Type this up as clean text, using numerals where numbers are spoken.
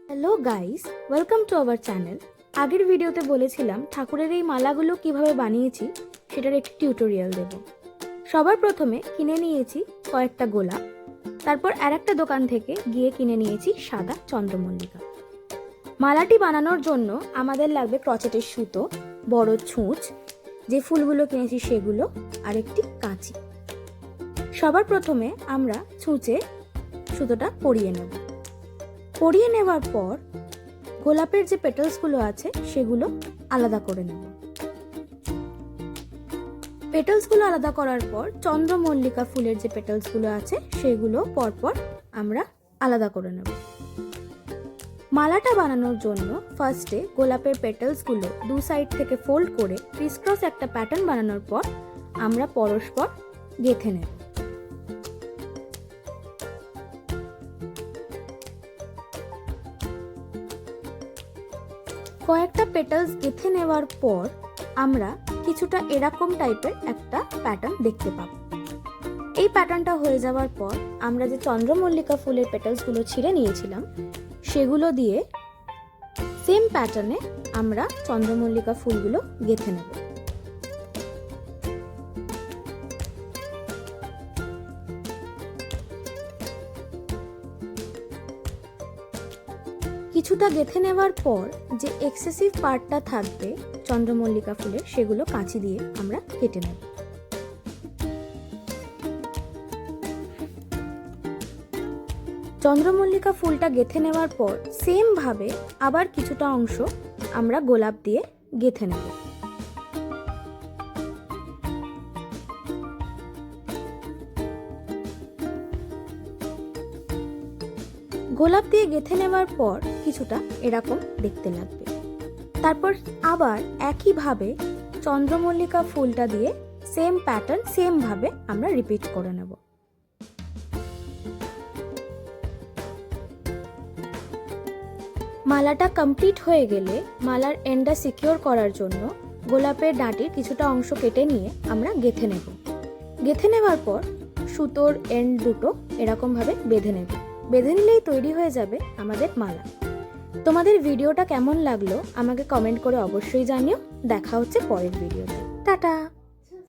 Hello guys, welcome to our channel. আগের ভিডিওতে বলেছিলাম ঠাকুরের এই মালাগুলো কিভাবে বানিয়েছি সেটার একটি টিউটোরিয়াল দেব। সবার প্রথমে কিনে নিয়েছি কয়েকটা গোলাপ, তারপর আরেকটা দোকান থেকে গিয়ে কিনে নিয়েছি সাদা চন্দ্রমল্লিকা। মালাটি বানানোর জন্য আমাদের লাগবে ক্রচেটের সুতো, বড় ছুঁচ, যে ফুলগুলো কিনেছি সেগুলো, আর একটি কাঁচি। সবার প্রথমে আমরা ছুঁচে সুতোটা পরিয়ে নেব। পরিয়ে নেওয়ার পর গোলাপের যে পেটালসগুলো আছে সেগুলো আলাদা করে নেব। পেটালসগুলো আলাদা করার পর চন্দ্রমল্লিকা ফুলের যে পেটালসগুলো আছে সেগুলো পরপর আমরা আলাদা করে নেব। মালাটা বানানোর জন্য ফার্স্টে গোলাপের পেটালসগুলো দু সাইড থেকে ফোল্ড করে ক্রিসক্রস একটা প্যাটার্ন বানানোর পর আমরা পরস্পর গেঁথে নেব। কয়েকটা পেটালস গেঁথে নেওয়ার পর আমরা কিছুটা এরকম টাইপের একটা প্যাটার্ন দেখতে পাব। এই প্যাটার্নটা হয়ে যাওয়ার পর আমরা যে চন্দ্রমল্লিকা ফুলের পেটালসগুলো ছিঁড়ে নিয়েছিলাম সেগুলো দিয়ে সেম প্যাটার্নে আমরা চন্দ্রমল্লিকা ফুলগুলো গেঁথে নেব। কিছুটা গেঁথে নেওয়ার পর যে এক্সেসিভ পার্টটা থাকবে চন্দ্রমল্লিকা ফুলের সেগুলো কাঁচি দিয়ে আমরা কেটে নেব। চন্দ্রমল্লিকা ফুলটা গেঁথে নেওয়ার পর সেম ভাবে আবার কিছুটা অংশ আমরা গোলাপ দিয়ে গেঁথে নেব। গোলাপ দিয়ে গেঁথে নেওয়ার পর কিছুটা এরকম দেখতে লাগবে। তারপর আবার একইভাবে চন্দ্রমল্লিকা ফুলটা দিয়ে সেম প্যাটার্ন সেম ভাবে আমরা রিপিট করে নেব। মালাটা কমপ্লিট হয়ে গেলে মালার এন্ডটা সিকিউর করার জন্য গোলাপের ডাঁটির কিছুটা অংশ কেটে নিয়ে আমরা গেঁথে নেব। গেঁথে নেওয়ার পর সুতোর এন্ড দুটো এরকম ভাবে বেঁধে নেব। বেঁধে নিলেই তৈরি হয়ে যাবে আমাদের মালা। তোমাদের ভিডিওটা কেমন লাগলো আমাকে কমেন্ট করে অবশ্যই জানিও। দেখা হচ্ছে পরের ভিডিওতে। টাটা।